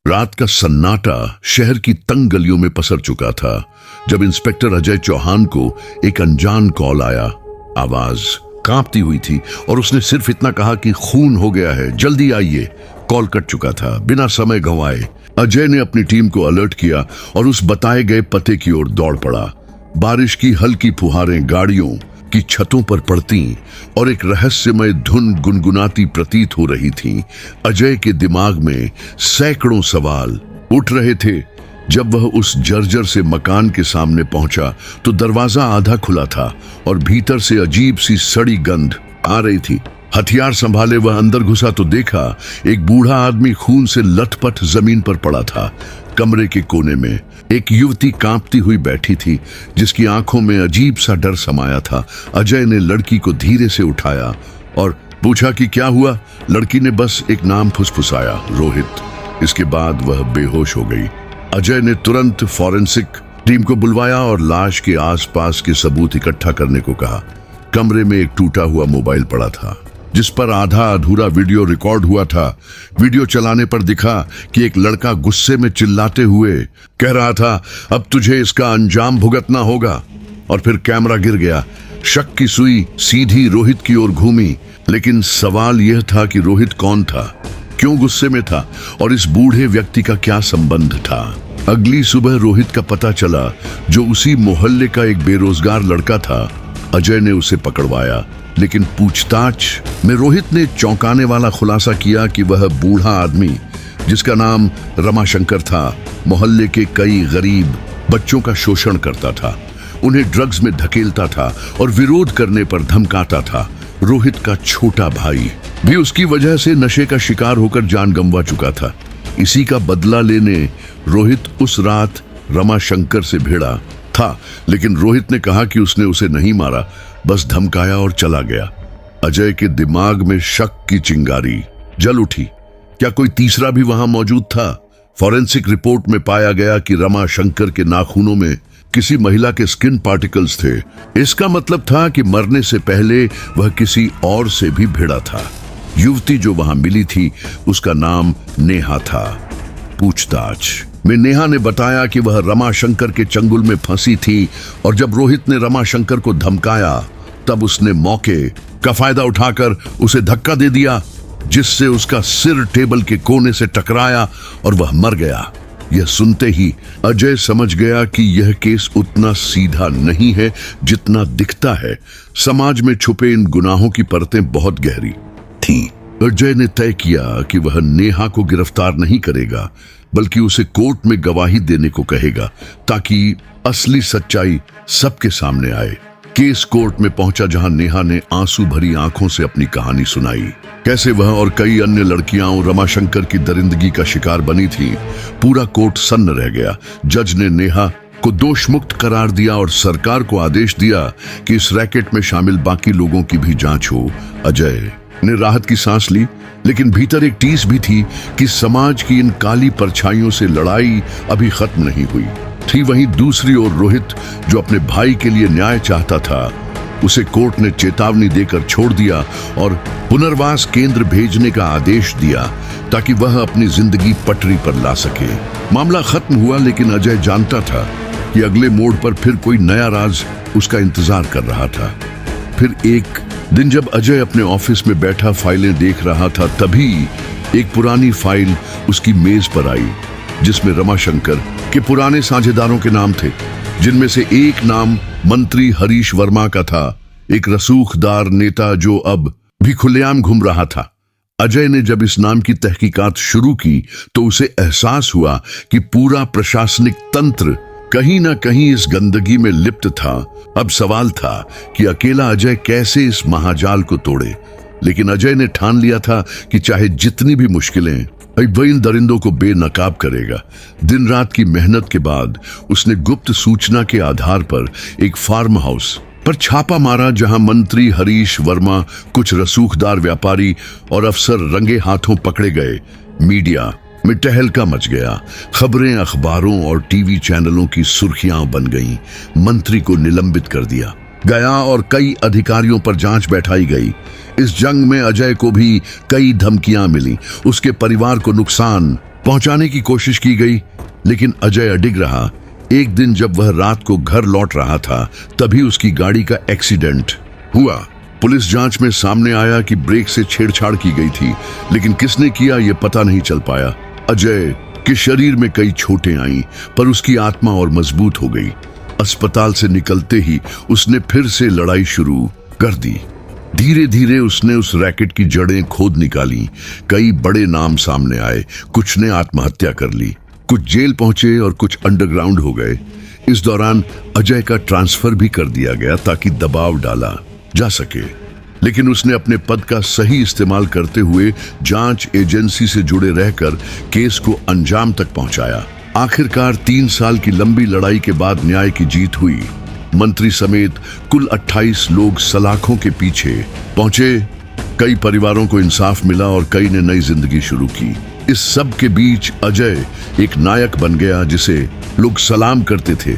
रात का सन्नाटा शहर की तंग गलियों में पसर चुका था जब इंस्पेक्टर अजय चौहान को एक अनजान कॉल आया। आवाज कांपती हुई थी और उसने सिर्फ इतना कहा कि खून हो गया है, जल्दी आइए। कॉल कट चुका था। बिना समय गंवाए अजय ने अपनी टीम को अलर्ट किया और उस बताए गए पते की ओर दौड़ पड़ा। बारिश की हल्की फुहारें गाड़ियों की छतों पर पड़ती और एक रहस्यमय धुन गुनगुनाती प्रतीत हो रही थी। अजय के दिमाग में सैकड़ों सवाल उठ रहे थे। जब वह उस जर्जर से मकान के सामने पहुंचा तो दरवाजा आधा खुला था और भीतर से अजीब सी सड़ी गंध आ रही थी। हथियार संभाले वह अंदर घुसा तो देखा एक बूढ़ा आदमी खून से लथपथ जमीन पर पड़ा था। कमरे के कोने में एक युवती कांपती हुई बैठी थी जिसकी आंखों में अजीब सा डर समाया था। अजय ने लड़की को धीरे से उठाया और पूछा कि क्या हुआ। लड़की ने बस एक नाम फुसफुसाया, रोहित। इसके बाद वह बेहोश हो गई। अजय ने तुरंत फॉरेंसिक टीम को बुलवाया और लाश के आसपास के सबूत इकट्ठा करने को कहा। कमरे में एक टूटा हुआ मोबाइल पड़ा था जिस पर आधा अधूरा वीडियो रिकॉर्ड हुआ था। वीडियो चलाने पर दिखा कि एक लड़का गुस्से में चिल्लाते हुए कह रहा था, अब तुझे इसका अंजाम भुगतना होगा। और फिर कैमरा गिर गया। शक की सुई सीधी रोहित की ओर घूमी, लेकिन सवाल यह था कि रोहित कौन था, क्यों गुस्से में था और इस बूढ़े व्यक्ति का क्या संबंध था। अगली सुबह रोहित का पता चला, जो उसी मोहल्ले का एक बेरोजगार लड़का था। अजय ने उसे पकड़वाया, लेकिन पूछताछ में रोहित ने चौंकाने वाला खुलासा किया कि वह बूढ़ा आदमी, जिसका नाम रमाशंकर था, मोहल्ले के कई गरीब बच्चों का शोषण करता था, उन्हें ड्रग्स में धकेलता था और विरोध करने पर धमकाता था। रोहित का छोटा भाई भी उसकी वजह से नशे का शिकार होकर जान गंवा चुका था। इसी का बदला लेने रोहित उस रात रमाशंकर से भिड़ा था, लेकिन रोहित ने कहा कि उसने उसे नहीं मारा, बस धमकाया और चला गया। अजय के दिमाग में शक की चिंगारी जल उठी। क्या कोई तीसरा भी वहां मौजूद था? फॉरेंसिक रिपोर्ट में पाया गया कि रमाशंकर के नाखूनों में किसी महिला के स्किन पार्टिकल्स थे। इसका मतलब था कि मरने से पहले वह किसी और से भी भिड़ा था। युवती जो वहां मिली थी उसका नाम नेहा था। पूछताछ में नेहा ने बताया कि वह रमाशंकर के चंगुल में फंसी थी और जब रोहित ने रमाशंकर को धमकाया तब उसने मौके का फायदा उठाकर उसे धक्का दे दिया, जिससे उसका सिर टेबल के कोने से टकराया और वह मर गया। यह सुनते ही अजय समझ गया कि यह केस उतना सीधा नहीं है जितना दिखता है। समाज में छुपे इन गुनाहों की परतें बहुत गहरी थीं। अजय ने तय किया कि वह नेहा को गिरफ्तार नहीं करेगा, बल्कि उसे कोर्ट में गवाही देने को कहेगा, ताकि असली सच्चाई सबके सामने आए। केस कोर्ट में पहुंचा, जहां नेहा ने आंसू भरी आंखों से अपनी कहानी सुनाई। कैसे वह और कई अन्य लड़कियां रमाशंकर की दरिंदगी का शिकार बनी थी। पूरा कोर्ट सन्न रह गया। जज ने नेहा को दोष मुक्त करार दिया और सरकार को आदेश दिया कि इस रैकेट में शामिल बाकी लोगों की भी जांच हो। अजय ने राहत की सांस ली, लेकिन भीतर एक टीस भी थी कि समाज की इन काली परछाइयों से लड़ाई अभी खत्म नहीं हुई थी। वहीं दूसरी ओर रोहित, जो अपने भाई के लिए न्याय चाहता था, उसे कोर्ट ने चेतावनी देकर छोड़ दिया और पुनर्वास केंद्र भेजने का आदेश दिया, ताकि वह अपनी जिंदगी पटरी पर ला सके। मामला खत्म हुआ, लेकिन अजय जानता था कि अगले मोड़ पर फिर कोई नया राज उसका इंतजार कर रहा था। फिर एक दिन जब अजय अपने ऑफिस में बैठा फाइलें देख रहा था, तभी एक पुरानी फाइल उसकी मेज पर आई, जिसमें रमाशंकर के पुराने साझेदारों के नाम थे, जिनमें से एक नाम मंत्री हरीश वर्मा का था, एक रसूखदार नेता जो अब भी खुलेआम घूम रहा था। अजय ने जब इस नाम की तहकीकात शुरू की तो उसे एहसास हुआ कि पूरा प्रशासनिक तंत्र कहीं ना कहीं इस गंदगी में लिप्त था। अब सवाल था कि अकेला अजय कैसे इस महाजाल को तोड़े, लेकिन अजय ने ठान लिया था कि चाहे जितनी भी मुश्किलें, वह इन दरिंदों को बेनकाब करेगा। दिन रात की मेहनत के बाद उसने गुप्त सूचना के आधार पर एक फार्म हाउस पर छापा मारा, जहां मंत्री हरीश वर्मा, कुछ रसूखदार व्यापारी और अफसर रंगे हाथों पकड़े गए। मीडिया में टहलका मच गया। खबरें अखबारों और टीवी चैनलों की सुर्खियां बन गईं। मंत्री को निलंबित कर दिया गया और कई अधिकारियों पर जांच बैठाई गई। इस जंग में अजय को भी कई धमकियां मिली। उसके परिवार को नुकसान पहुंचाने की कोशिश की गई, लेकिन अजय अडिग रहा। एक दिन जब वह रात को घर लौट रहा था, तभी उसकी गाड़ी का एक्सीडेंट हुआ। पुलिस जांच में सामने आया कि ब्रेक से छेड़छाड़ की गई थी, लेकिन किसने किया यह पता नहीं चल पाया। अजय के शरीर में कई चोटें आईं, पर उसकी आत्मा और मजबूत हो गई। अस्पताल से निकलते ही उसने फिर से लड़ाई शुरू कर दी। धीरे धीरे उसने उस रैकेट की जड़ें खोद निकाली। कई बड़े नाम सामने आए, कुछ ने आत्महत्या कर ली, कुछ जेल पहुंचे और कुछ अंडरग्राउंड हो गए। इस दौरान अजय का ट्रांसफर भी कर दिया गया ताकि दबाव डाला जा सके, लेकिन उसने अपने पद का सही इस्तेमाल करते हुए जांच एजेंसी से जुड़े रहकर केस को अंजाम तक पहुंचाया। आखिरकार 3 साल की लंबी लड़ाई के बाद न्याय की जीत हुई। मंत्री समेत कुल 28 लोग सलाखों के पीछे पहुंचे। कई परिवारों को इंसाफ मिला और कई ने नई जिंदगी शुरू की। इस सब के बीच अजय एक नायक बन गया जिसे लोग सलाम करते थे,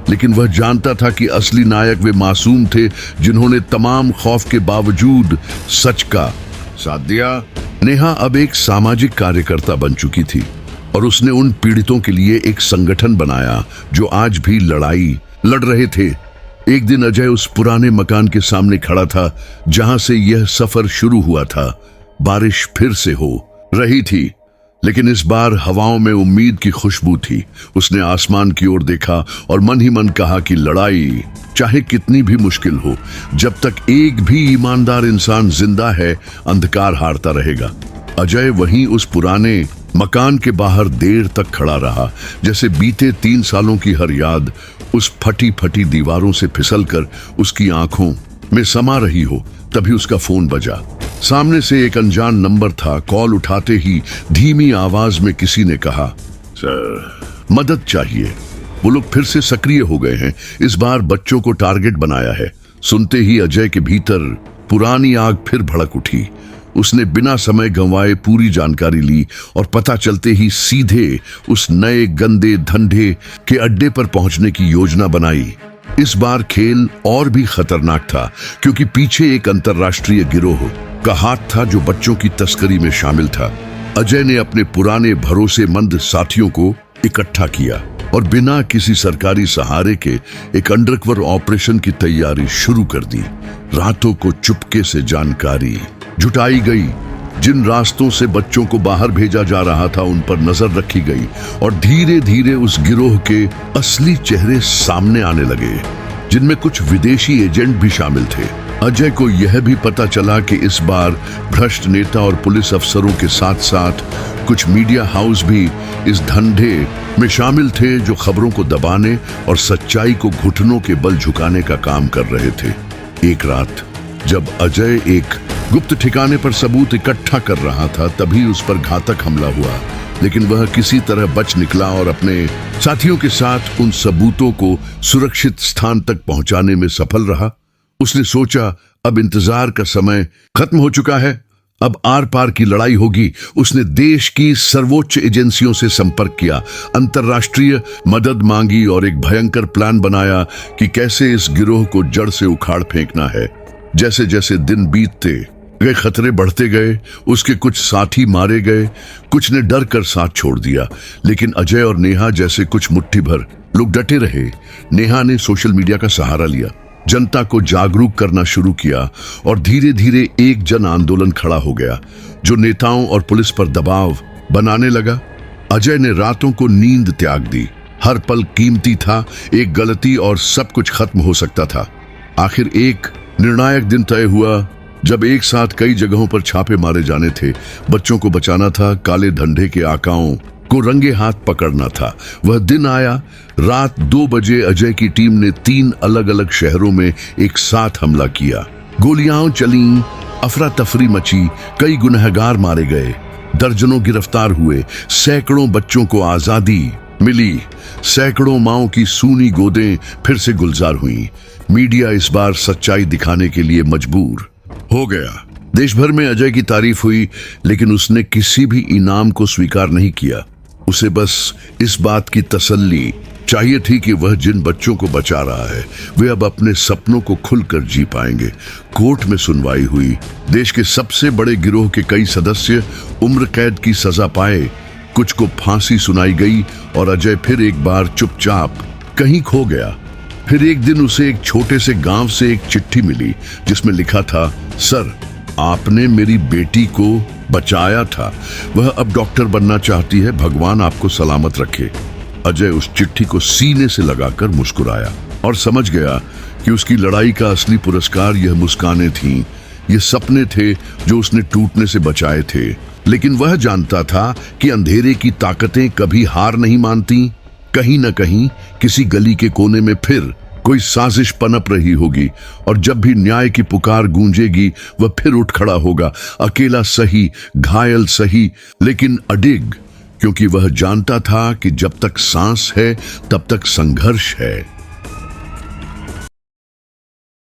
लेकिन वह जानता था कि असली नायक वे मासूम थे जिन्होंने तमाम खौफ के बावजूद सच का साथ दिया। नेहा अब एक सामाजिक कार्यकर्ता बन चुकी थी और उसने उन पीड़ितों के लिए एक संगठन बनाया जो आज भी लड़ाई लड़ रहे थे। एक दिन अजय उस पुराने मकान के सामने खड़ा था जहां से यह सफर शुरू हुआ था। बारिश फिर से हो रही थी, लेकिन इस बार हवाओं में उम्मीद की खुशबू थी। उसने आसमान की ओर देखा और मन ही मन कहा कि लड़ाई चाहे कितनी भी मुश्किल हो, जब तक एक भी ईमानदार इंसान जिंदा है, अंधकार हारता रहेगा। अजय वहीं उस पुराने मकान के बाहर देर तक खड़ा रहा, जैसे बीते 3 सालों की हर याद उस फटी फटी दीवारों से फिसलकर उसकी आंखों में समा रही हो। तभी उसका फोन बजा। सामने से एक अनजान नंबर था। कॉल उठाते ही धीमी आवाज में किसी ने कहा, सर मदद चाहिए। वो लोग फिर से सक्रिय हो गए हैं, इस बार बच्चों को टारगेट बनाया है। सुनते ही अजय के भीतर पुरानी आग फिर भड़क उठी। उसने बिना समय गंवाए पूरी जानकारी ली और पता चलते ही सीधे उस नए गंदे धंधे के अड्डे पर पहुंचने की योजना बनाई। इस बार खेल और भी खतरनाक था, क्योंकि पीछे एक अंतर्राष्ट्रीय गिरोह का हाथ था जो बच्चों की तस्करी में शामिल था। अजय ने अपने पुराने भरोसेमंद साथियों को इकट्ठा किया और बिना किसी सरकारी सहारे के एक अंडरकवर ऑपरेशन की तैयारी शुरू कर दी। रातों को चुपके से जानकारी जुटाई गई। जिन रास्तों से बच्चों को बाहर भेजा जा रहा था उन पर नजर रखी गई और धीरे धीरे उस गिरोह के असली चेहरे सामने आने लगे, जिनमें कुछ विदेशी एजेंट भी शामिल थे। अजय को यह भी पता चला कि इस बार भ्रष्ट नेता और पुलिस अफसरों के साथ साथ कुछ मीडिया हाउस भी इस धंधे में शामिल थे, जो खबरों को दबाने और सच्चाई को घुटनों के बल झुकाने का काम कर रहे थे। एक रात जब अजय एक गुप्त ठिकाने पर सबूत इकट्ठा कर रहा था, तभी उस पर घातक हमला हुआ, लेकिन वह किसी तरह बच निकला और अपने साथियों के साथ उन सबूतों को सुरक्षित स्थान तक पहुंचाने में सफल रहा। उसने सोचा अब इंतजार का समय खत्म हो चुका है, अब आर पार की लड़ाई होगी। उसने देश की सर्वोच्च एजेंसियों से संपर्क किया, अंतर्राष्ट्रीय मदद मांगी और एक भयंकर प्लान बनाया कि कैसे इस गिरोह को जड़ से उखाड़ फेंकना है। जैसे जैसे दिन बीतते गए, खतरे बढ़ते गए। उसके कुछ साथी मारे गए, कुछ ने डर कर साथ छोड़ दिया, लेकिन अजय और नेहा जैसे कुछ मुट्ठी भर लोग डटे रहे। नेहा ने सोशल मीडिया का सहारा लिया, जनता को जागरूक करना शुरू किया और धीरे धीरे एक जन आंदोलन खड़ा हो गया जो नेताओं और पुलिस पर दबाव बनाने लगा। अजय ने रातों को नींद त्याग दी। हर पल कीमती था, एक गलती और सब कुछ खत्म हो सकता था। आखिर एक निर्णायक दिन तय हुआ जब एक साथ कई जगहों पर छापे मारे जाने थे। बच्चों को बचाना था, काले धंधे के आकाओं को रंगे हाथ पकड़ना था। वह दिन आया। रात 2 बजे अजय की टीम ने 3 अलग अलग शहरों में एक साथ हमला किया। गोलियां चलीं, अफरा तफरी मची, कई गुनहगार मारे गए, दर्जनों गिरफ्तार हुए, सैकड़ों बच्चों को आजादी मिली, सैकड़ों माओं की सूनी गोदें फिर से गुलजार हुई। मीडिया इस बार सच्चाई दिखाने के लिए मजबूर हो गया। देश भर में अजय की तारीफ हुई, लेकिन उसने किसी भी इनाम को स्वीकार नहीं किया। उसे बस इस बात की तसल्ली चाहिए थी कि वह जिन बच्चों को बचा रहा है वे अब अपने सपनों को खुलकर जी पाएंगे। कोर्ट में सुनवाई हुई। देश के सबसे बड़े गिरोह के कई सदस्य उम्र कैद की सजा पाए, कुछ को फांसी सुनाई गई और अजय फिर एक बार चुपचाप कहीं खो गया। फिर एक दिन उसे एक छोटे से गांव से एक चिट्ठी मिली जिसमें लिखा था, सर, आपने मेरी बेटी को बचाया था, वह अब डॉक्टर बनना चाहती है, भगवान आपको सलामत रखे। अजय उस चिट्ठी को सीने से लगाकर मुस्कुराया और समझ गया कि उसकी लड़ाई का असली पुरस्कार यह मुस्कानें थीं, ये सपने थे जो उसने टूटने से बचाए थे। लेकिन वह जानता था कि अंधेरे की ताकतें कभी हार नहीं मानती। कहीं न कहीं किसी गली के कोने में फिर कोई साजिश पनप रही होगी और जब भी न्याय की पुकार गूंजेगी वह फिर उठ खड़ा होगा, अकेला सही, घायल सही, लेकिन अडिग, क्योंकि वह जानता था कि जब तक सांस है तब तक संघर्ष है।